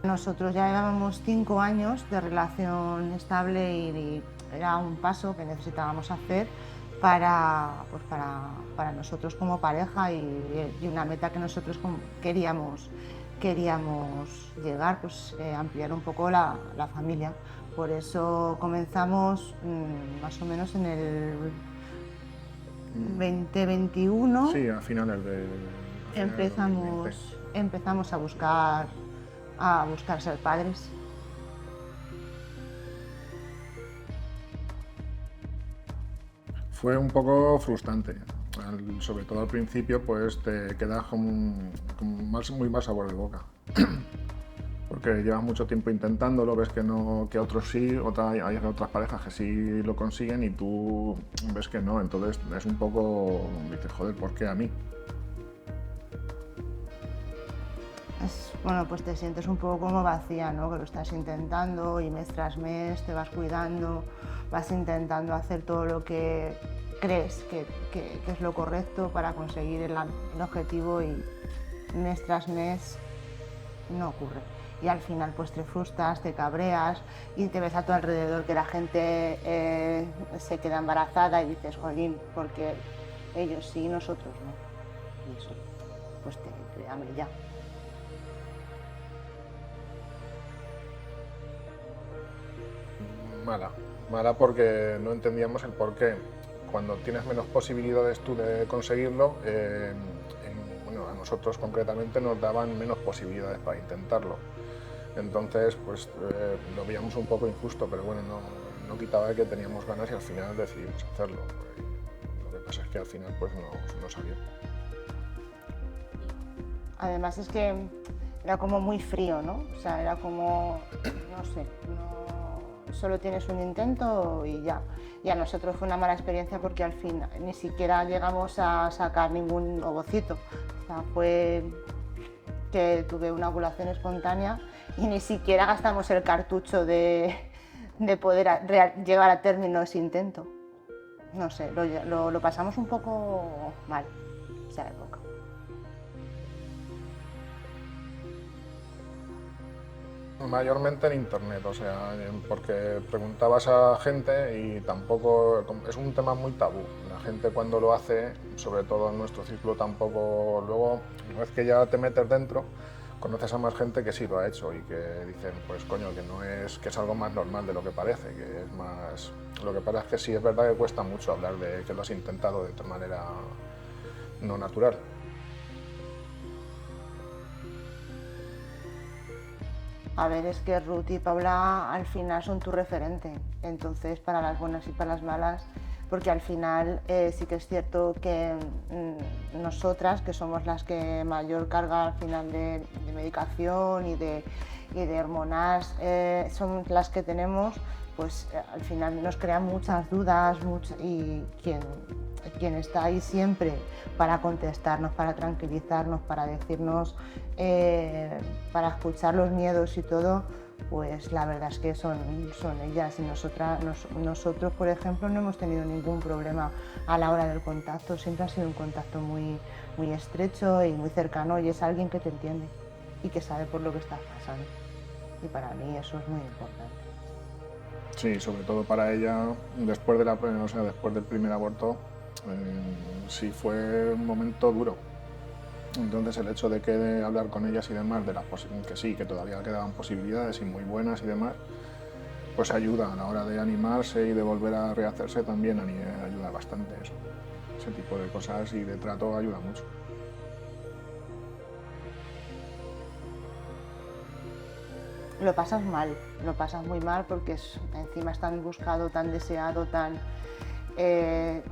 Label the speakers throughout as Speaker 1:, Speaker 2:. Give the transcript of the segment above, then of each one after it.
Speaker 1: Nosotros ya llevábamos 5 años de relación estable y era un paso que necesitábamos hacer para nosotros como pareja y una meta que nosotros queríamos llegar, pues ampliar un poco la familia. Por eso comenzamos más o menos en el 2021,
Speaker 2: Sí, a finales de, a finales de 2020.
Speaker 1: empezamos a buscar ser padres.
Speaker 2: Fue un poco frustrante. Sobre todo al principio, pues te quedas con muy mal sabor de boca. Porque llevas mucho tiempo intentándolo, ves que no, que otros sí, hay otras parejas que sí lo consiguen y tú ves que no. Entonces es un poco, dices, joder, ¿por qué a mí?
Speaker 1: Bueno, pues te sientes un poco como vacía, ¿no? Que lo estás intentando y mes tras mes te vas cuidando, vas intentando hacer todo lo que crees que es lo correcto para conseguir el objetivo y mes tras mes no ocurre. Y al final pues te frustras, te cabreas y te ves a tu alrededor que la gente se queda embarazada y dices, jolín, porque ellos sí, nosotros no. Y eso pues te crea ya.
Speaker 2: Mala. Mala porque no entendíamos el por qué. Cuando tienes menos posibilidades tú de conseguirlo, bueno, a nosotros concretamente nos daban menos posibilidades para intentarlo. Entonces, pues lo veíamos un poco injusto, pero bueno, no quitaba que teníamos ganas y al final decidimos hacerlo. Lo que pasa es que al final pues no salió.
Speaker 1: Además es que era como muy frío, ¿no? O sea, era como, no sé, solo tienes un intento y ya. Y a nosotros fue una mala experiencia porque al fin ni siquiera llegamos a sacar ningún ovocito. O sea, fue que tuve una ovulación espontánea y ni siquiera gastamos el cartucho de poder llegar a término ese intento. No sé, lo pasamos un poco mal esa época.
Speaker 2: Mayormente en internet, o sea, porque preguntabas a gente y tampoco, es un tema muy tabú. La gente cuando lo hace, sobre todo en nuestro círculo, tampoco, luego, una vez que ya te metes dentro, conoces a más gente que sí lo ha hecho y que dicen, pues coño, que no es, que es algo más normal de lo que parece, que es más... Lo que pasa es que sí es verdad que cuesta mucho hablar de que lo has intentado de manera no natural.
Speaker 1: A ver, es que Ruth y Paula al final son tu referente, entonces para las buenas y para las malas, porque al final sí que es cierto que nosotras, que somos las que mayor carga al final de medicación y de hormonas son las que tenemos, pues al final nos crean muchas dudas y quien está ahí siempre para contestarnos, para tranquilizarnos, para decirnos, para escuchar los miedos y todo, pues la verdad es que son ellas. Y nosotros, por ejemplo, no hemos tenido ningún problema a la hora del contacto. Siempre ha sido un contacto muy estrecho y muy cercano y es alguien que te entiende y que sabe por lo que estás pasando. Y para mí eso es muy importante.
Speaker 2: Sí, sobre todo para ella, después de o sea, después del primer aborto, sí fue un momento duro. Entonces el hecho de que hablar con ellas y demás, que sí, que todavía quedaban posibilidades y muy buenas y demás, pues ayuda a la hora de animarse y de volver a rehacerse también ayuda bastante eso. Ese tipo de cosas y de trato ayuda mucho.
Speaker 1: Lo pasas muy mal porque encima es tan buscado, tan deseado,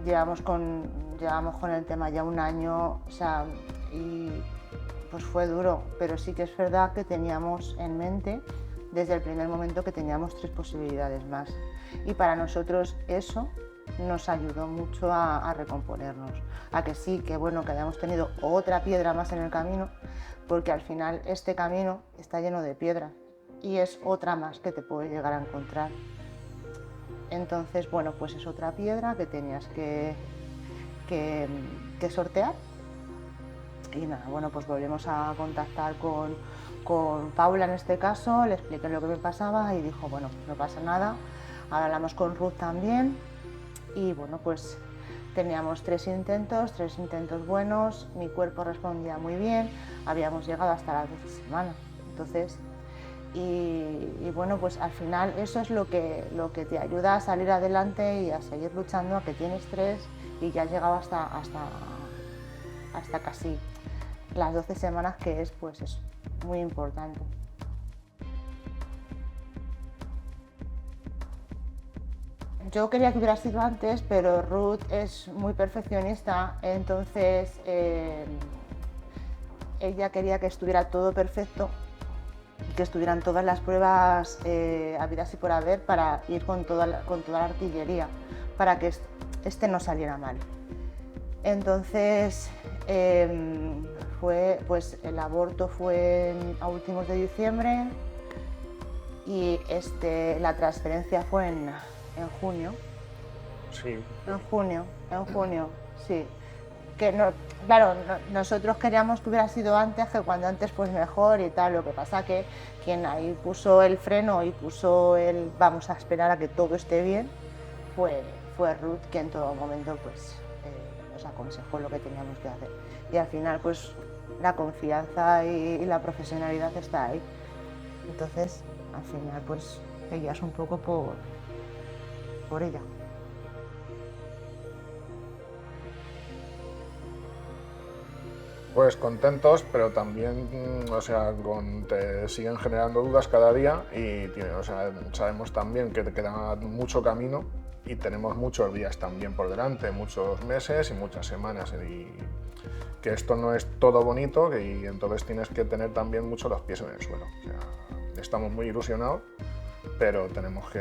Speaker 1: llevamos con el tema ya un año, o sea, y pues fue duro, pero sí que es verdad que teníamos en mente desde el primer momento que teníamos 3 posibilidades más. Y para nosotros eso nos ayudó mucho a recomponernos, a que sí, que bueno, que habíamos tenido otra piedra más en el camino, porque al final este camino está lleno de piedras y es otra más que te puede llegar a encontrar. Entonces, bueno, pues es otra piedra que tenías que sortear. Y nada, bueno, pues volvemos a contactar con Paula en este caso, le expliqué lo que me pasaba y dijo, bueno, no pasa nada. Ahora hablamos con Ruth también y bueno, pues teníamos 3 intentos buenos, mi cuerpo respondía muy bien, habíamos llegado hasta las 12 semanas. Entonces, y bueno, pues al final eso es lo que te ayuda a salir adelante y a seguir luchando, a que tienes 3 y ya has llegado hasta casi las 12 semanas, que es pues eso, muy importante. Yo quería que hubiera sido antes, pero Ruth es muy perfeccionista, entonces ella quería que estuviera todo perfecto, que estuvieran todas las pruebas habidas y por haber para ir con toda la artillería, para que este no saliera mal. Entonces, pues el aborto fue a últimos de diciembre y la transferencia fue en junio.
Speaker 2: Sí.
Speaker 1: En junio, sí. Que no, claro, nosotros queríamos que hubiera sido antes, que cuando antes pues mejor y tal. Lo que pasa que quien ahí puso el freno y puso el vamos a esperar a que todo esté bien fue Ruth, que en todo momento pues nos aconsejó lo que teníamos que hacer. Y al final pues la confianza y la profesionalidad está ahí. Entonces al final pues ella es un poco por ella.
Speaker 2: Pues contentos, pero también, o sea, te siguen generando dudas cada día y o sea, sabemos también que te queda mucho camino y tenemos muchos días también por delante, muchos meses y muchas semanas, y que esto no es todo bonito y entonces tienes que tener también mucho los pies en el suelo. O sea, estamos muy ilusionados, pero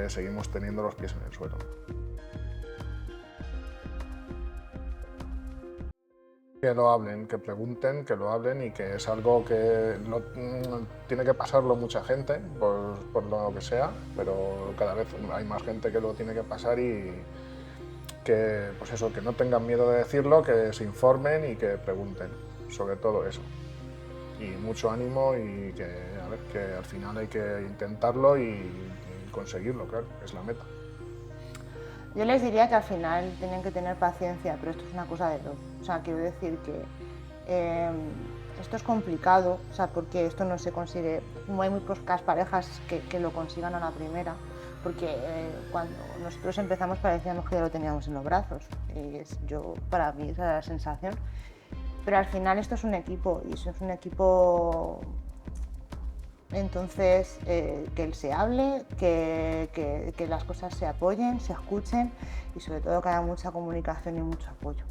Speaker 2: seguimos teniendo los pies en el suelo. Que lo hablen, que pregunten, que lo hablen, y que es algo que tiene que pasarlo mucha gente, por lo que sea, pero cada vez hay más gente que lo tiene que pasar, y que, pues eso, que no tengan miedo de decirlo, que se informen y que pregunten, sobre todo eso. Y mucho ánimo, y que, a ver, que al final hay que intentarlo y conseguirlo, claro, es la meta.
Speaker 1: Yo les diría que al final tienen que tener paciencia, pero esto es una cosa de dos. O sea, quiero decir que esto es complicado, o sea, porque esto no se consigue, no hay muy pocas parejas que lo consigan a la primera, porque cuando nosotros empezamos parecíamos que ya lo teníamos en los brazos, y para mí esa era la sensación. Pero al final esto es un equipo, y eso es un equipo. Entonces, que él se hable, que las cosas se apoyen, se escuchen y sobre todo que haya mucha comunicación y mucho apoyo.